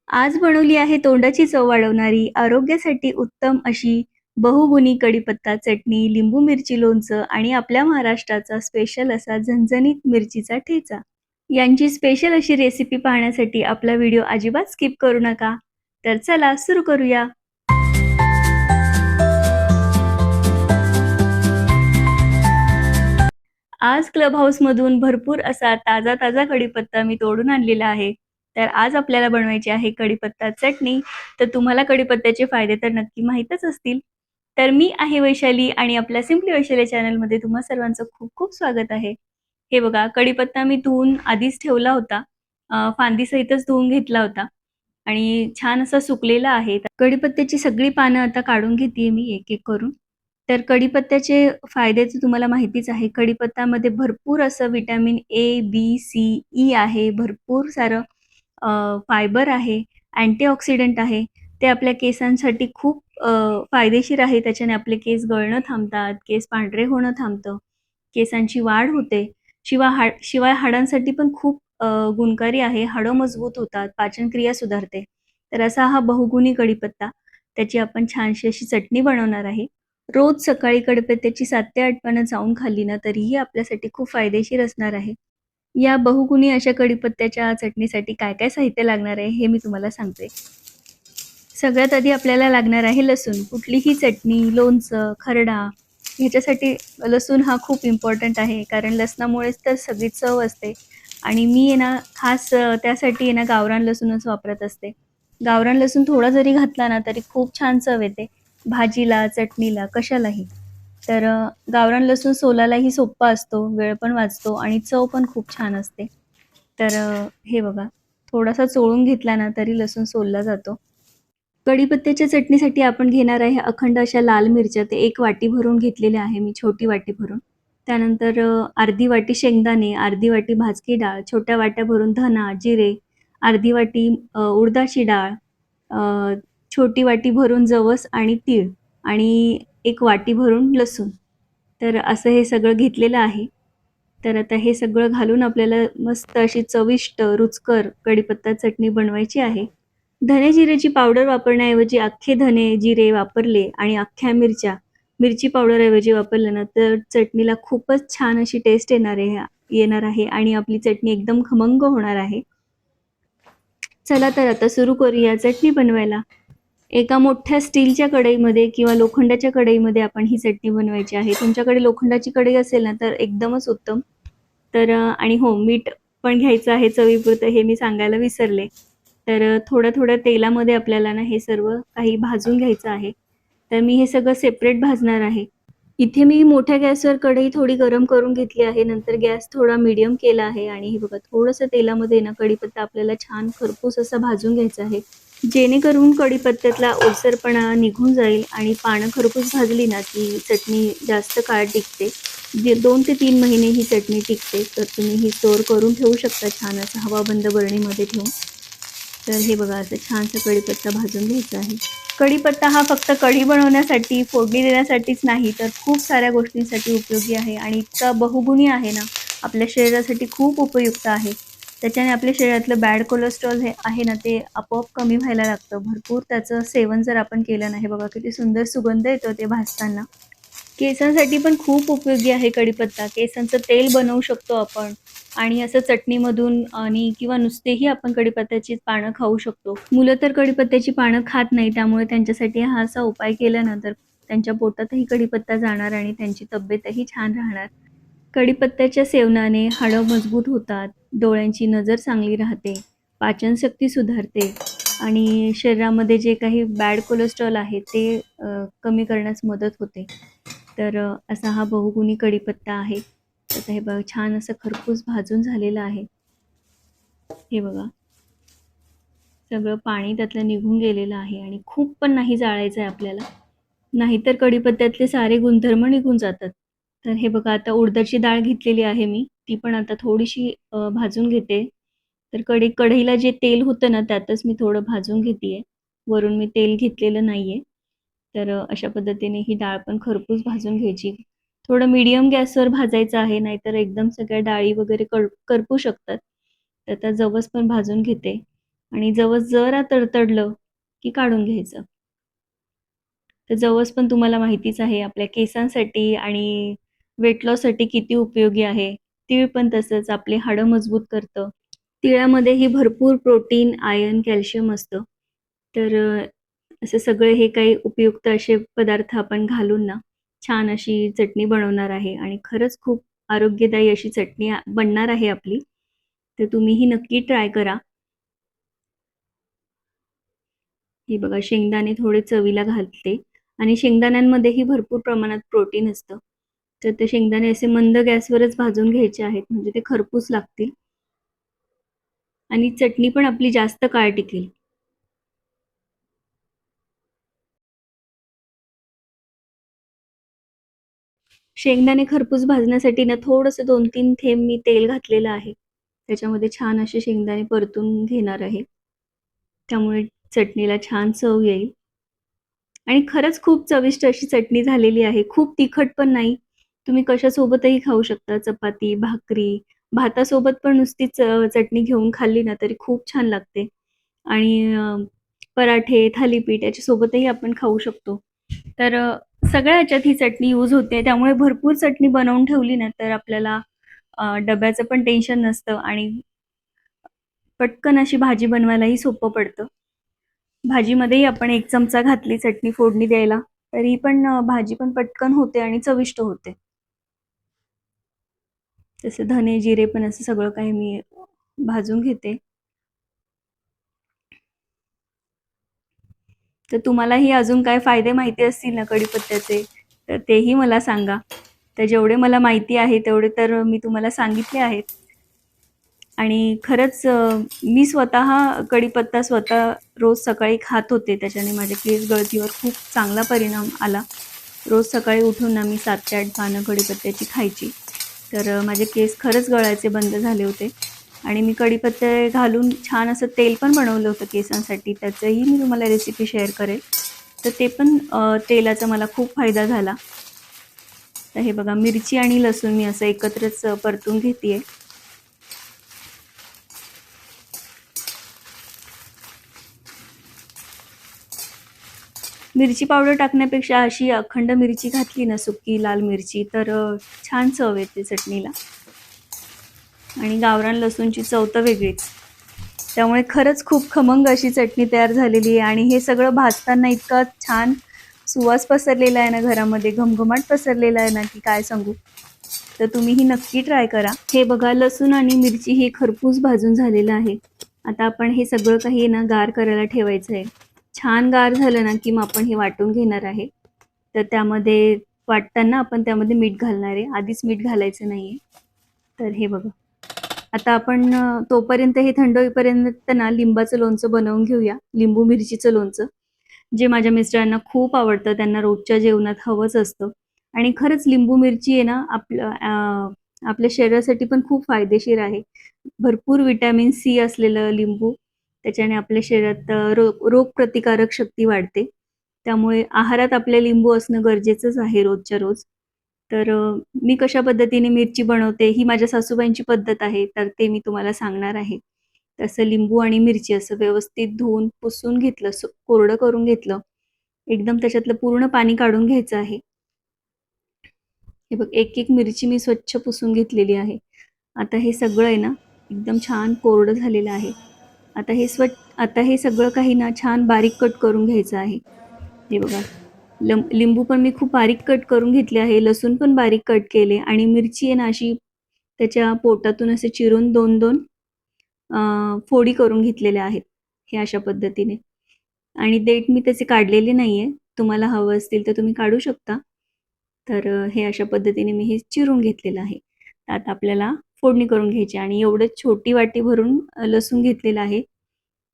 आज बनवली आहे तोंडाची चव वाढवणारी, आरोग्यासाठी उत्तम अशी बहुगुणी कढीपत्ता चटणी, लिंबू मिरची लोणचं आणि आपल्या महाराष्ट्राचा स्पेशल असा झणझणीत मिरचीचा ठेचा. यांची स्पेशल अशी रेसिपी पाहण्यासाठी आपला व्हिडिओ अजिबात स्किप करू नका. तर चला सुरू करूया. आज क्लब हाऊसमधून भरपूर असा ताजा-ताजा कढीपत्ता मी तोडून आणलेला आहे. तर आज आपल्याला बनवायची आहे कढीपत्ता चटणी. तर तुम्हाला कढीपत्त्याचे फायदे तर नक्की माहीतच असतील. तर मी आहे वैशाली आणि आपल्या सिम्पली वैशाली चॅनलमध्ये तुम्हा सर्वांचं खूप-खूप स्वागत आहे. हे बघा कढीपत्ता मी धुवून आधीच ठेवला होता. फांदीसहितच धुवून घेतला होता आणि छान असा सुकलेला आहे. कढीपत्त्याची सगळी पानं आता काढून घेतेय मी एक-एक करून. तर कढीपत्त्याचे फायदे तर तुम्हाला माहितीच आहे. कढीपत्त्यामध्ये भरपूर असं vitamin A, B, C, E आहे. भरपूर सारं फायबर आहे, अँटीऑक्सिडंट आहे. ते आपल्या केसांसाठी खूप फायदेशीर आहे. त्याच्याने आपले केस गळणं थांबतात, केस पांढरे होणं थांबतं, केसांची वाढ होते. शिवाय हाडांसाठी पण खूप गुणकारी आहे. हाडं मजबूत होतात, पाचनक्रिया सुधारते. तर असा हा बहुगुणी कढीपत्ता, त्याची आपण छानशी अशी चटणी बनवणार आहे. रोज सकाळी कढीपत्त्याची 7 ते 8 पानं चावून खाल्ली ना, तरीही आपल्यासाठी खूप फायदेशीर असणार आहे. या बहुगुणी अशा कढीपत्त्याच्या चटणीसाठी काय-काय साहित्य लागणार आहे, हे मी तुम्हाला सांगते. सगळ्यात आधी आपल्याला लागणार आहे लसूण. कुठलीही चटणी, लोणचं, खरडा ह्याच्यासाठी लसूण हा खूप इम्पॉर्टंट आहे. कारण लसणामुळेच तर सगळी चव असते आणि मी आहे ना खास त्यासाठी आहे ना गावरान लसूणच वापरत असते. गावरान लसूण थोडा जरी घातला ना तरी खूप छान चव येते. भाजीला, चटणीला, कशालाही. तर गावरान लसूण सोलायलाही सोप्पा असतो, वेळ पण वाचतो आणि चव पण खूप छान असते. तर हे बघा, थोडासा चोळून घेतला ना तरी लसूण सोलला जातो. कढीपत्त्याच्या चटणीसाठी आपण घेणार आहे अखंड अशा लाल मिरच्या. ते 1 वाटी भरून घेतलेल्या आहे मी, छोटी वाटी भरून. त्यानंतर अर्धी वाटी शेंगदाणे, अर्धी वाटी भाजकी डाळ, छोट्या वाट्या भरून धना, जिरे, अर्धी वाटी उडदाची डाळ, अ, छोटी वाटी भरून जवस आणि तीळ आणि 1 वाटी भरून लसूण. तर असं हे सगळं घेतलेलं आहे. तर आता हे सगळं घालून आपल्याला मस्त अशी चविष्ट, रुचकर कढीपत्ता चटणी बनवायची आहे. धने जिऱ्याची पावडर वापरण्याऐवजी अख्खे धने, जिरे वापरले आणि अख्ख्या मिरच्या, मिरची पावडरऐवजी वापरलं ना, तर चटणीला खूपच छान अशी टेस्ट येणार आहे आणि आपली चटणी एकदम खमंग होणार आहे. चला तर आता सुरू करूया चटणी बनवायला. एका मोठ्या स्टीलच्या कढईमध्ये किंवा लोखंडाच्या कढईमध्ये आपण ही चटणी बनवायची आहे. तुमच्याकडे लोखंडाची कढई असेल ना, तर एकदमच उत्तम. तर आणि हो, मीठ पण घ्यायचं आहे चवीपुरतं हे मी सांगायला विसरले. तर थोड्या-थोड्या तेलामध्ये आपल्याला ना हे सर्व काही भाजून घ्यायचं आहे. तर मी हे सगळं सेपरेट भाजणार आहे. इथे मी मोठ्या गॅसवर कढई थोडी गरम करून घेतली आहे. नंतर गॅस थोडा मीडियम केला आहे आणि हे बघा थोडंसं तेलामध्ये ना कढीपत्ता आपल्याला छान खरपूस असा भाजून घ्यायचा आहे. जेणेकरून कढीपत्त्यातला ओलसरपणा निघून जाईल आणि पानं खरपूस भाजली ना, की चटणी जास्त काळ टिकते. 2 ते 3 महिने ही चटणी टिकते. तर तुम्ही ही स्टोअर करून ठेवू शकता छान असं हवाबंद बरणीमध्ये ठेवून. तर हे बघा असं छानसं कढीपत्ता भाजून घ्यायचा आहे. कढीपत्ता हा फक्त कढी बनवण्यासाठी, फोडणी देण्यासाठीच नाही, तर खूप साऱ्या गोष्टींसाठी उपयोगी आहे आणि इतका बहुगुणी आहे ना, आपल्या शरीरासाठी खूप उपयुक्त आहे. त्याच्याने आपल्या शरीरातलं बॅड कोलेस्ट्रॉल हे आहे ना, ते आपोआप कमी व्हायला लागतं. भरपूर त्याचं सेवन जर आपण केलं ना, हे बघा किती सुंदर सुगंध येतो ते भाजताना. केसांसाठी पण खूप उपयोगी आहे कढीपत्ता. केसांचं तेल बनवू शकतो आपण आणि असं चटणीमधून आणि किंवा नुसतेही आपण कढीपत्त्याची पानं खाऊ शकतो. मुलं तर कढीपत्त्याची पानं खात नाही, त्यामुळे त्यांच्यासाठी हा असा उपाय केला ना, तर त्यांच्या पोटातही कढीपत्ता जाणार आणि त्यांची तब्येतही छान राहणार. कढीपत्त्याच्या सेवनाने हाडं मजबूत होतात, डोळ्यांची नजर चांगली राहते, पाचनशक्ती सुधारते आणि शरीरामध्ये जे काही बॅड कोलेस्ट्रॉल आहे ते कमी करण्यास मदत होते. तर असा हा बहुगुणी कढीपत्ता आहे. आता हे बघा छान असं खरपूस भाजून झालेलं आहे. हे बघा सगळं पाणी त्यातलं निघून गेलेलं आहे आणि खूप पण नाही जाळायचं आहे आपल्याला. नाहीतर कढीपत्त्यातले सारे गुणधर्म निघून जातात. तर हे बघा आता उडदाची डाळ घेतलेली आहे मी. ती पण आता थोडीशी भाजून घेते. तर कढईला जे तेल होतं ना, त्यातच मी थोडं भाजून घेतीये. वरून मी तेल घेतलेलं नाहीये. तर अशा पद्धतीने ही डाळ पण खरपूस भाजून घ्यायची. थोडं मीडियम गॅसवर भाजायचं आहे, नाहीतर एकदम सगळ्या डाळी वगैरे करपू शकतात. तर आता जवस पण भाजून घेते. आणि जवस जरा तडतडलं की काढून घ्यायचं. तर जवस पण तुम्हाला माहितीच आहे आपल्या केसांसाठी आणि वेट लॉससाठी किती उपयोगी आहे. तीळ पण तसंच आपली हाडं मजबूत करतं. तिळामध्येही भरपूर प्रोटीन, आयर्न, कॅल्शियम असतं. तर असे सगळे हे काही उपयुक्त असे पदार्थ आपण घालून ना, छान अशी चटणी बनवणार आहे आणि खरंच खूप आरोग्यदायी अशी चटणी बनणार आहे आपली. तर तुम्हीही नक्की ट्राय करा. हे बघा शेंगदाणे थोडे चवीला घातले आणि शेंगदाण्यांमध्येही भरपूर प्रमाणात प्रोटीन असतं. तर ते शेंगदाणे असे मंद गॅसवरच भाजून घ्यायचे आहेत म्हणजे ते खरपूस लागतील आणि चटणी पण आपली जास्त काळ टिकेल. शेंगदाणे खरपूस भाजण्यासाठी ना थोडंसं 2-3 थेंब मी तेल घातलेलं आहे. त्याच्यामध्ये छान असे शेंगदाणे परतून घेणार आहे. त्यामुळे चटणीला छान चव येईल आणि खरंच खूप चविष्ट अशी चटणी झालेली आहे. खूप तिखट पण नाही. तुम्ही कशासोबतही खाऊ शकता. चपाती, भाकरी, भातासोबत पण नुसतीच चटणी घेऊन खाल्ली ना तरी खूप छान लागते आणि पराठे, थालीपीठ याच्यासोबतही आपण खाऊ शकतो. तर सगळ्या ह्याच्यात ही चटणी यूज होते. त्यामुळे भरपूर चटणी बनवून ठेवली ना, तर आपल्याला डब्याचं पण टेन्शन नसतं आणि पटकन अशी भाजी बनवायलाही सोपं पडतं. भाजीमध्येही आपण 1 चमचा घातली चटणी फोडणी द्यायला, तरी पण भाजी पण पटकन होते आणि चविष्ट होते. तसे धने, जिरे पण असं सगळं काही मी भाजून घेते. तर तुम्हालाही अजून काय फायदे माहिती असतील ना कढीपत्त्याचे, तर तेही मला सांगा. तर जेवढे मला माहिती आहे तेवढे तर मी तुम्हाला सांगितले आहेत. आणि खरंच मी स्वतः कढीपत्ता स्वतः रोज सकाळी खात होते. त्याच्याने माझ्या केस गळतीवर खूप चांगला परिणाम आला. रोज सकाळी उठून ना मी 7 ते 8 पानं कढीपत्त्याची खायची. तर माझे केस खरंच गळायचे बंद झाले होते. आणि मी कढीपत्ते घालून छान असं तेल पण बनवलं होतं केसांसाठी. त्याचंही मी तुम्हाला रेसिपी शेअर करेल. तर ते पण तेलाचा मला खूप फायदा झाला. तर हे बघा मिरची आणि लसूण मी असं एकत्रच परतून घेते. मिरची पावडर टाकण्यापेक्षा अशी अखंड मिरची घातली ना, सुकी लाल मिरची, तर छान चव येते चटणीला आणि गावरान लसूणची चव तर वेगळीच. त्यामुळे खरंच खूप खमंग अशी चटणी तयार झालेली आहे आणि हे सगळं भाजताना इतका छान सुवास पसरलेला आहे ना घरामध्ये, घमघमाट पसरलेला आहे ना, की काय सांगू. तर तुम्हीही नक्की ट्राय करा. हे बघा लसूण आणि मिरची हे खरपूस भाजून झालेलं आहे. आता आपण हे सगळं काही ना गार करायला ठेवायचं आहे. छान गार झालं ना, की मग आपण हे वाटून घेणार आहे. तर त्यामध्ये वाटताना आपण त्यामध्ये मीठ घालणार आहे. आधीच मीठ घालायचं नाहीये. तर हे बघा. आता आपण तोपर्यंत हे थंड होईपर्यंत ना लिंबाचं लोणचं बनवून घेऊया. लिंबू मिरचीचं लोणचं. जे माझ्या मिस्टरांना खूप आवडतं. त्यांना रोजच्या जेवणात हवंच असतं. आणि खरंच लिंबू मिरची आहे ना आपल्या शरीरासाठी पण खूप फायदेशीर आहे. भरपूर व्हिटॅमिन सी असलेलं लिंबू त्याच्याने आपल्या शरीरात रोगप्रतिकारक शक्ती वाढते. त्यामुळे आहारात आपल्या लिंबू असणं गरजेचंच आहे रोजच्या रोज. तर मी कशा पद्धतीने मिरची बनवते ही माझ्या सासूबाईंची पद्धत आहे. तर ते मी तुम्हाला सांगणार आहे. तसं लिंबू आणि मिरची असं व्यवस्थित धुवून, पुसून घेतलं, कोरडं करून घेतलं. एकदम त्याच्यातलं पूर्ण पाणी काढून घ्यायचं आहे. हे बघ एक-एक मिरची मी स्वच्छ पुसून घेतलेली आहे. आता हे सगळं आहे ना, एकदम छान कोरडं झालेलं आहे. आता हे सगळं काही ना छान बारीक कट करून घ्यायचं आहे. हे बघा, लिंबू पण मी खूप बारीक कट करून घेतले आहे. लसूण पण बारीक कट केले आणि मिरची आहे ना अशी त्याच्या पोटातून असे चिरून 2-2 फोडी करून घेतलेल्या आहेत. हे अशा पद्धतीने आणि देठ मी त्याचे काढलेले नाहीये. तुम्हाला हवं असतील तर तुम्ही काढू शकता. तर हे अशा पद्धतीने मी हे चिरून घेतलेलं आहे. आता आपल्याला फोडणी करून घ्यायची आणि एवढं छोटी वाटी भरून लसूण घेतलेलं आहे.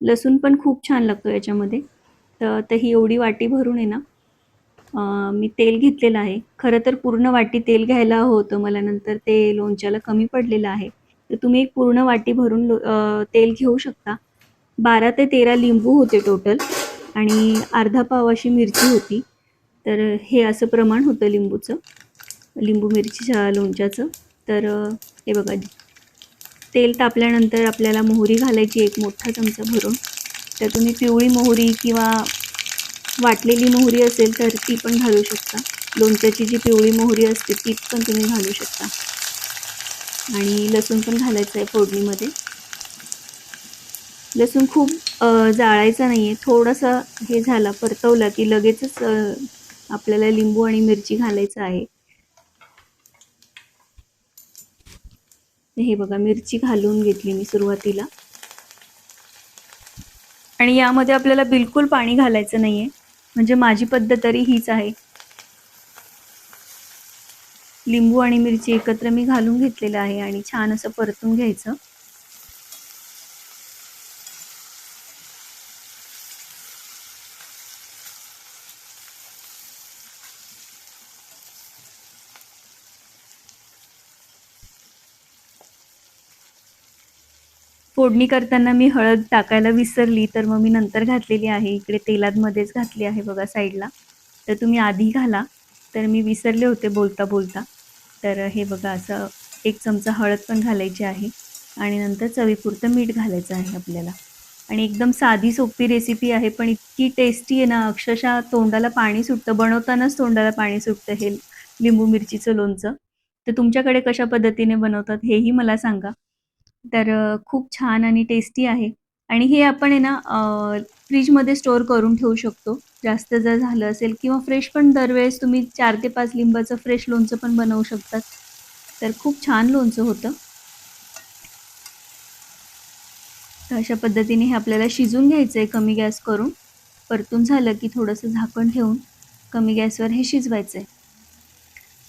लसूण पण खूप छान लागतो याच्यामध्ये. तर ही एवढी वाटी भरून आहे ना, मी तेल घेतलेलं आहे. खरं तर पूर्ण वाटी तेल घ्यायला हवं होतं मला, नंतर ते लोणच्याला कमी पडलेलं आहे. तर तुम्ही एक पूर्ण वाटी भरून तेल घेऊ शकता. 12 ते 13 लिंबू होते टोटल आणि अर्धा पाव अशी मिरची होती. तर हे असं प्रमाण होतं लिंबू मिरचीच्या लोणच्याचं. तर हे बघा तेल तापल्यानंतर आपल्याला मोहरी घालायची, एक मोठा चमचा भरून. तर तुम्ही पिवळी मोहरी किंवा वाटलेली मोहरी असेल तर ती पण घालू शकता. लोणच्याची जी पिवळी मोहरी असते ती पण तुम्ही घालू शकता. आणि लसूण पण घालायचं आहे फोडणीमध्ये. लसूण खूप जाळायचा नाही आहे, थोडासा हे झाला परतवला की लगेचच आपल्याला लिंबू आणि मिरची घालायचं आहे. हे बघा, मिरची घालून घेतली मी सुरुवातीला. आणि यामध्ये आपल्याला बिलकुल पाणी घालायचं नाही आहे, म्हणजे माझी पद्धत तरी हीच आहे. लिंबू आणि मिरची एकत्र मी घालून घेतलेलं आहे आणि छान असं परतून घ्यायचं. फोडणी करताना मी हळद टाकायला विसरली, तर मग मी नंतर घातलेली आहे. इकडे तेलामध्येच घातली आहे बघा साईडला. तर तुम्ही आधी घाला. तर मी विसरले होते बोलता बोलता. तर हे बघा, असं 1 चमचा हळद पण घालायची आहे आणि नंतर चवीपुरतं मीठ घालायचं आहे आपल्याला. आणि एकदम साधी सोपी रेसिपी आहे, पण इतकी टेस्टी आहे ना, अक्षरशः तोंडाला पाणी सुटतं. बनवतानाच तोंडाला पाणी सुटतं हे लिंबू मिरचीचं लोणचं. तर तुमच्याकडे कशा पद्धतीने बनवतात हेही मला सांगा. तर खूप छान आणि टेस्टी आहे. आणि हे आपण आहे ना फ्रीजमध्ये स्टोअर करून ठेवू शकतो. जास्त जर झालं असेल किंवा फ्रेश पण दरवेळेस तुम्ही 4 ते 5 लिंबाचं फ्रेश लोणचं पण बनवू शकतात. तर खूप छान लोणचं होतं. तर अशा पद्धतीने हे आपल्याला शिजून घ्यायचं आहे कमी गॅस करून. परतून झालं की थोडंसं झाकण ठेवून कमी गॅसवर हे शिजवायचं आहे.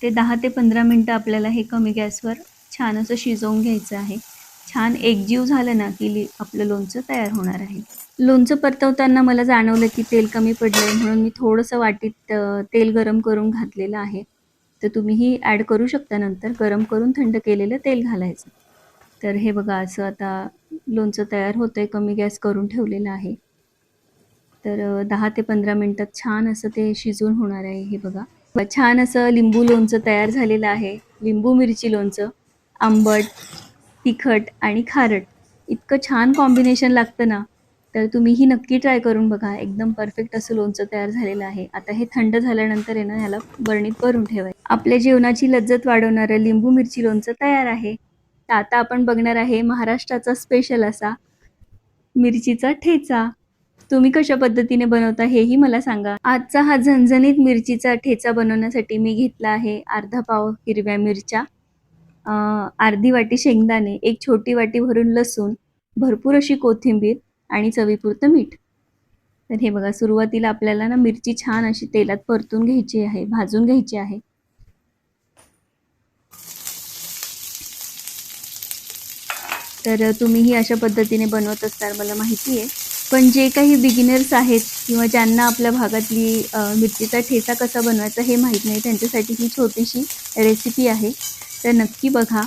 ते 10 ते 15 मिनटं आपल्याला हे कमी गॅसवर छान असं शिजवून घ्यायचं आहे. छान एकजीव झालं ना की आपलं लोणचं तयार होणार आहे. लोणचं परतवताना मला जाणवलं की तेल कमी पडलं आहे, म्हणून मी थोडंसं वाटीत तेल गरम करून घातलेलं आहे. तर तुम्हीही ॲड करू शकता नंतर. गरम करून थंड केलेलं तेल घालायचं. तर हे बघा, असं आता लोणचं तयार होतंय. कमी गॅस करून ठेवलेलं आहे. तर 10 ते 15 मिनिटात छान असं ते शिजून होणार आहे. हे बघा. छान असं लिंबू लोणचं तयार झालेलं आहे. लिंबू मिरची लोणचं. आंबट, तिखट आणि खारट इतकं छान कॉम्बिनेशन लागतं ना, तर तुम्हीही नक्की ट्राय करून बघा. एकदम परफेक्ट असं लोणचं तयार झालेलं आहे. आता हे थंड झाल्यानंतर आहे ना, ह्याला बरणीत भरून ठेवायचं. आपल्या जेवणाची लज्जत वाढवणारं लिंबू मिरची लोणचं तयार आहे. तर आता आपण बघणार आहे महाराष्ट्राचा स्पेशल असा मिरचीचा ठेचा. तुम्ही कशा पद्धतीने बनवता हेही मला सांगा. आजचा हा झणझणीत मिरचीचा ठेचा बनवण्यासाठी मी घेतला आहे अर्धा पाव हिरव्या मिरच्या, अर्धी वाटी शेंगदाणे, एक छोटी वाटी भरून लसूण, भरपूर अशी कोथिंबीर आणि चवीपुरतं मीठ. तर हे बघा, सुरुवातीला आपल्याला ना मिरची छान अशी तेलात परतून घ्यायची आहे, भाजून घ्यायची आहे. तर तुम्हीही अशा पद्धतीने बनवत असणार मला माहिती आहे. पण जे काही बिगिनर्स आहेत किंवा ज्यांना आपल्या भागातली मिरचीचा ठेचा कसा बनवायचा हे माहीत नाही, त्यांच्यासाठी ही छोटीशी रेसिपी आहे. तर नक्की बघा.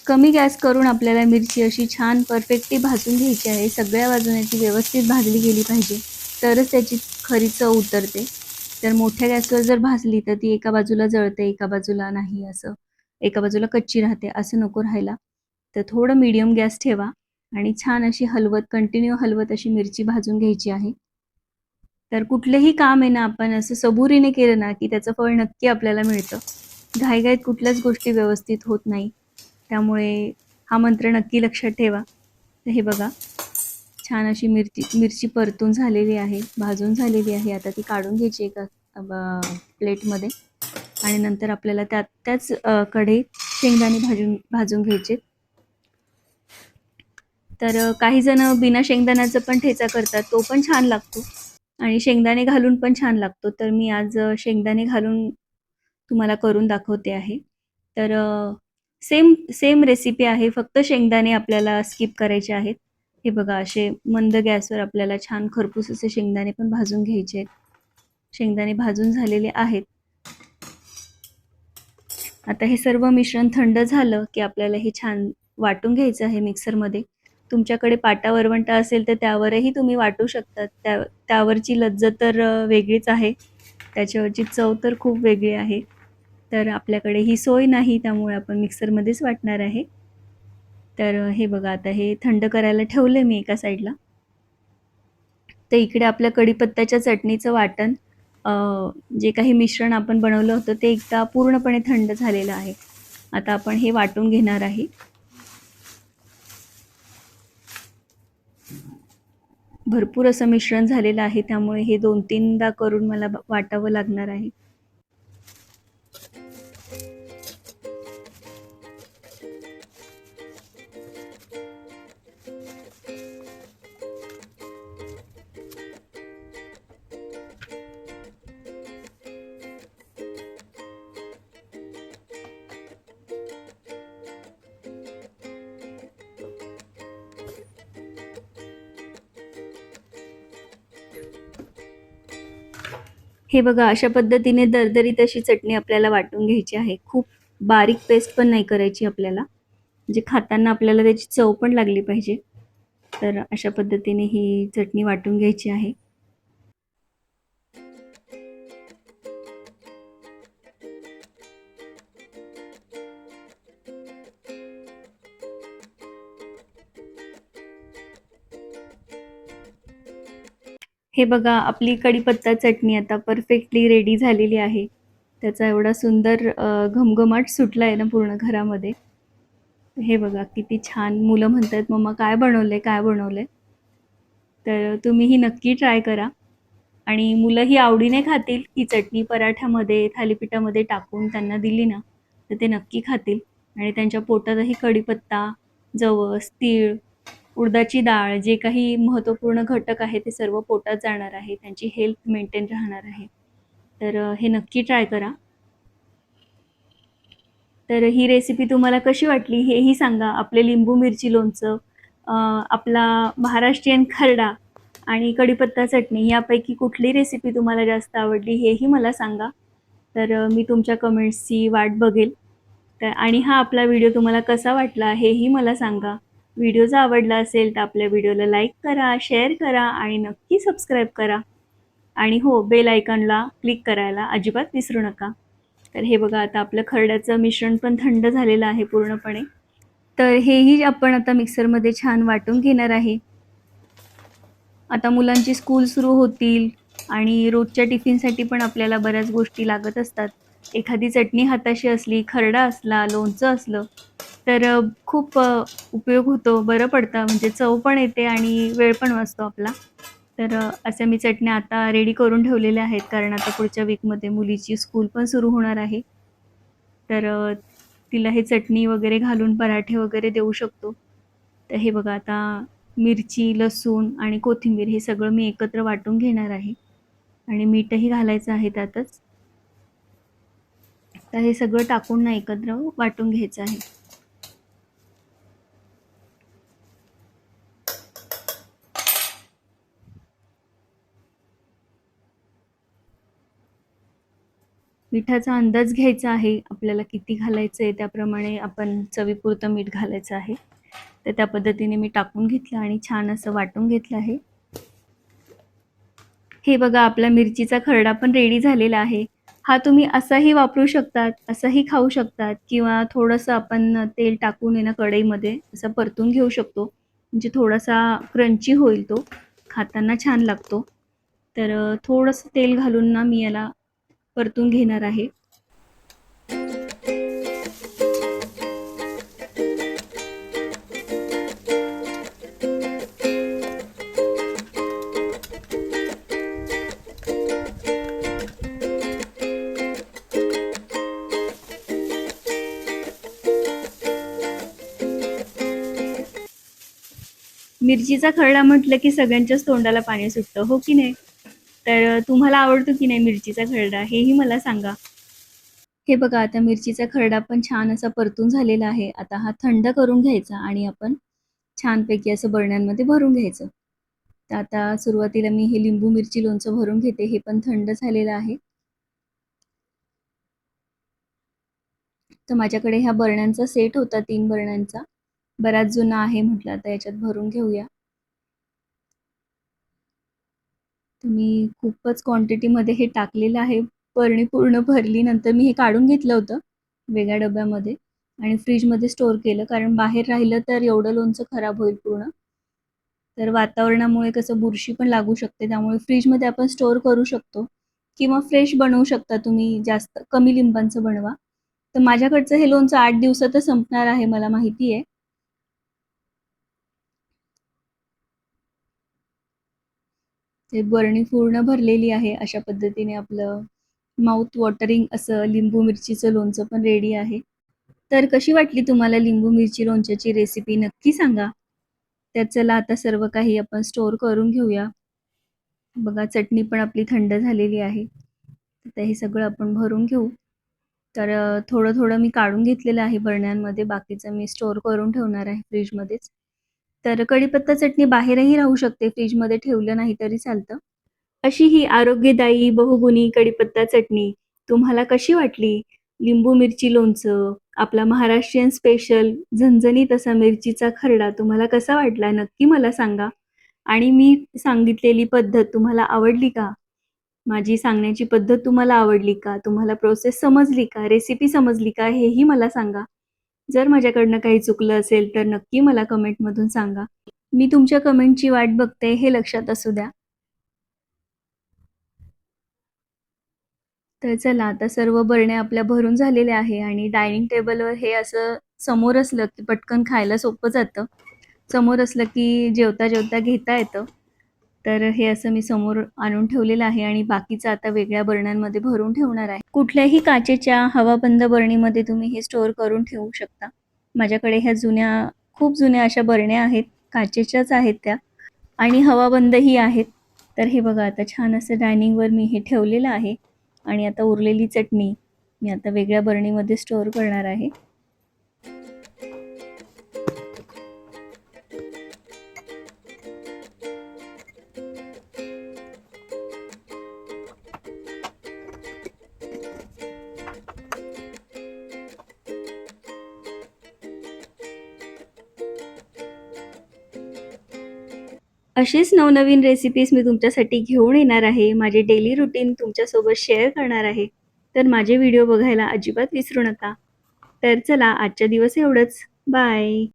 कमी गॅस करून आपल्याला मिरची अशी छान परफेक्टली भाजून घ्यायची आहे. सगळ्या बाजूने ती व्यवस्थित भाजली गेली पाहिजे, तरच त्याची खरी चव उतरते. तर मोठ्या गॅसवर जर भाजली तर ती एका बाजूला जळते, एका बाजूला नाही, असं एका बाजूला कच्ची राहते, असं नको राहायला. तर थोडं मीडियम गॅस ठेवा आणि छान अशी हलवत, कंटिन्यू हलवत अशी मिरची भाजून घ्यायची आहे. तर कुठलंही काम आहे ना, आपण असं सबुरीने केलं ना की त्याचं फळ नक्की आपल्याला मिळतं. घाईघाईत कुठल्याच गोष्टी व्यवस्थित होत नाही. त्यामुळे हा मंत्र नक्की लक्षात ठेवा. तर हे बघा, छान अशी मिरची परतून झालेली आहे, भाजून झालेली आहे. आता ती काढून घ्यायची एका प्लेटमध्ये आणि नंतर आपल्याला त्याच कढईत शेंगदाणे भाजून घ्यायचे. तर काही जण बिना शेंगदाण्याचा पण ठेचा करतात, तो पण छान लागतो आणि शेंगदाणे घालून पण छान लागतो. तर मी आज शेंगदाणे घालून तुम्हाला करून दाखवते आहे. तर सेम सेम रेसिपी आहे, फक्त शेंगदाणे आपल्याला स्किप करायचे आहेत. हे बघा, असे मंद गॅसवर आपल्याला छान खरपूस असे शेंगदाणे पण भाजून घ्यायचे आहेत. शेंगदाणे भाजून झालेले आहेत. आता हे सर्व मिश्रण थंड झालं की आपल्याला हे छान वाटून घ्यायचं आहे मिक्सरमध्ये. तुमच्याकडे पाटा वरवंटा असेल तर त्यावरही तुम्ही वाटू शकता. त्यावरची लज्जत तर वेगळीच आहे. त्याच्यावरची चव तर खूप वेगळी आहे. तर आपल्याकडे ही सोय नाही, त्यामुळे आपण मिक्सरमध्येच वाटणार आहे. तर हे बघा आता हे थंड करायला ठेवलंय मी एका साईडला. तर इकडे आपल्या कढीपत्त्याच्या चटणीचं वाटण अ, जे काही मिश्रण आपण बनवलं होतं ते एकदा पूर्णपणे थंड झालेलं आहे. आता आपण हे वाटून घेणार आहे. भरपूर असं मिश्रण झालेलं आहे, त्यामुळे हे 2-3दा करून मला वाटावं लागणार आहे. हे बघा अशा पद्धतीने दरदरीत अशी चटणी आपल्याला वाटून घ्यायची आहे. खूप बारीक पेस्ट पण नाही करायची आपल्याला. म्हणजे खाताना आपल्याला त्याची चव पण लागली पाहिजे. तर अशा पद्धतीने ही चटणी वाटून घ्यायची आहे. हे बघा आपली कढीपत्ता चटणी आता परफेक्टली रेडी झालेली आहे. त्याचा एवढा सुंदर घमघमाट सुटला आहे ना पूर्ण घरामध्ये. हे बघा किती छान मुलं म्हणतायत, "मम्मा काय बनवलंय? काय बनवलंय?" तर तुम्ही ही नक्की ट्राय करा आणि मुलंही आवडीने खातील. ही चटणी पराठ्यामध्ये, थालीपीठामध्ये टाकून त्यांना दिली ना, तर ते नक्की खातील आणि त्यांच्या पोटातही कढीपत्ता, जवस, तीळ, उडदाची डाळ जे काही महत्त्वपूर्ण घटक आहे ते सर्व पोटात जाणार आहे. त्यांची हेल्थ मेंटेन राहणार आहे. तर हे नक्की ट्राय करा. तर ही रेसिपी तुम्हाला कशी वाटली हेही सांगा. आपले लिंबू मिरची लोणचं, अ, आपला महाराष्ट्रीयन खरडा आणि कढीपत्ता चटणी यापैकी कुठली रेसिपी तुम्हाला जास्त आवडली हेही मला सांगा. तर मी तुमच्या कमेंट्सची वाट बघेल. तर आणि हा आपला व्हिडिओ तुम्हाला कसा वाटला हेही मला सांगा. व्हिडिओ जर आवडला असेल तर आपल्या व्हिडिओला लाईक करा, शेअर करा आणि नक्की सबस्क्राईब करा. आणि हो, बेल आयकॉनला क्लिक करायला अजिबात विसरू नका. तर हे बघा आता आपलं खरड्याचं मिश्रण पण थंड झालेलं आहे पूर्णपणे. तर हेही आपण आता मिक्सरमध्ये छान वाटून घेणार आहे. आता मुलांची स्कूल सुरू होतील आणि रोजच्या टिफिनसाठी पण आपल्याला बऱ्याच गोष्टी लागत असतात. एखादी चटणी हाताशी असली, खरडा असला, लोणचं असलं, तर खूप उपयोग होतो, बरं पडतं म्हणजे चव पण येते आणि वेळ पण वाचतो आपला. तर अशा मी चटण्या आता रेडी करून ठेवलेल्या आहेत, कारण आता पुढच्या वीकमध्ये मुलीची स्कूल पण सुरू होणार आहे. तर तिला हे चटणी वगैरे घालून पराठे वगैरे देऊ शकतो. तर हे बघा आता मिरची, लसूण आणि कोथिंबीर हे सगळं मी एकत्र वाटून घेणार आहे आणि मीठही घालायचं आहे त्यातच. तर हे सगळं टाकून ना एकत्र वाटून घ्यायचं आहे. मिठाचा अंदाज घ्यायचा आहे. आपल्याला किती घालायचं आहे त्याप्रमाणे आपण चवीपुरतं मीठ घालायचं आहे. तर त्या पद्धतीने मी टाकून घेतलं आणि छान असं वाटून घेतलं आहे. हे बघा आपला मिरचीचा खरडा पण रेडी झालेला आहे. हा तुम्ही असाही वापरू शकतात, असाही खाऊ शकतात किंवा थोडंसं आपण तेल टाकून आहे ना कढईमध्ये असं परतून घेऊ शकतो. म्हणजे थोडासा क्रंची होईल तो, खाताना छान लागतो. तर थोडंसं तेल घालून ना मी याला परतून घेणार आहे. मिरचीचा खरडा म्हटलं की सगळ्यांच्याच तोंडाला पाणी सुटतं, हो की नाही? तर तुम्हाला आवडतो की नाही मिरचीचा खरडा हेही मला सांगा. हे बघा आता मिरचीचा खरडा पण छान असा परतून झालेला आहे. आता हा थंड करून घ्यायचा आणि आपण छानपैकी असं बरण्यांमध्ये भरून घ्यायचं. तर आता सुरुवातीला मी हे लिंबू मिरची लोणचं भरून घेते. हे पण थंड झालेलं आहे. तर माझ्याकडे ह्या बरण्यांचा सेट होता 3 बरण्यांचा. बराच जुना आहे म्हटलं आता याच्यात भरून घेऊया. तर मी खूपच क्वांटिटीमध्ये हे टाकलेलं आहे. बरणी पूर्ण भरली. नंतर मी हे काढून घेतलं होतं वेगळ्या डब्यामध्ये. आणि फ्रीजमध्ये स्टोअर केलं, कारण बाहेर राहिलं तर एवढं लोणचं खराब होईल पूर्ण. तर वातावरणामुळे कसं बुरशी पण लागू शकते, त्यामुळे फ्रीजमध्ये आपण स्टोअर करू शकतो किंवा फ्रेश बनवू शकता तुम्ही. जास्त कमी लिंबांचं बनवा. तर माझ्याकडचं हे लोणचं 8 दिवसातच संपणार आहे, मला माहिती आहे. ते बरणी पूर्ण भरलेली आहे. अशा पद्धतीने आपलं माउथ वॉटरिंग असं लिंबू मिरचीचं लोणचं पण रेडी आहे. तर कशी वाटली तुम्हाला लिंबू मिरची लोणच्याची रेसिपी नक्की सांगा. तर चला आता सर्व काही आपण स्टोअर करून घेऊया. बघा चटणी पण आपली थंड झालेली आहे. आता हे सगळं आपण भरून घेऊ. तर थोडं-थोडं मी काढून घेतलेलं आहे बरण्यांमध्ये. बाकीचं मी स्टोअर करून ठेवणार आहे फ्रिजमध्येच. तर कढीपत्ता चटणी बाहेरही राहू शकते, फ्रिजमध्ये ठेवलं नाही तरी चालतं. अशी ही आरोग्यदायी बहुगुणी कढीपत्ता चटणी तुम्हाला कशी वाटली? लिंबू मिरची लोणचं, आपला महाराष्ट्रीयन स्पेशल झणझणीत असा मिरचीचा खरडा तुम्हाला कसा वाटला नक्की मला सांगा. आणि मी सांगितलेली पद्धत तुम्हाला आवडली का? माझी सांगण्याची पद्धत तुम्हाला आवडली का? तुम्हाला प्रोसेस समजली का? रेसिपी समजली का? हेही मला सांगा. जर माझ्याकडनं काही चुकलं असेल तर नक्की मला कमेंटमधून सांगा. मी तुमच्या कमेंटची वाट बघते हे लक्षात असू द्या. तर चला आता सर्व बरण्या आपल्या भरून झालेल्या आहे आणि डायनिंग टेबलवर हे असं समोर असलं की पटकन खायला सोपं जातं. समोर असलं की जेवता-जेवता घेता येतं. तर हे असं मी समोर आणून ठेवलेलं आहे आणि बाकीचं आता वेगळ्या बरण्यांमध्ये भरून ठेवणार आहे. कुठल्याही काचेच्या हवाबंद बरणीमध्ये तुम्ही हे स्टोअर करून ठेवू शकता. माझ्याकडे ह्या खूप जुन्या अशा बरण्या आहेत. काचेच्याच आहेत त्या आणि हवाबंदही आहेत. तर हे बघा आता छान असं डायनिंगवर मी हे ठेवलेलं आहे आणि आता उरलेली चटणी मी आता वेगळ्या बरणीमध्ये स्टोअर करणार आहे. अशीच नवनवीन रेसिपीज मी तुमच्यासाठी घेऊन येणार आहे. माझे डेली रुटीन तुमच्यासोबत शेअर करणार आहे. तर माझे व्हिडिओ बघायला अजिबात विसरू नका. तर चला आजच्या दिवस एवढंच. बाय.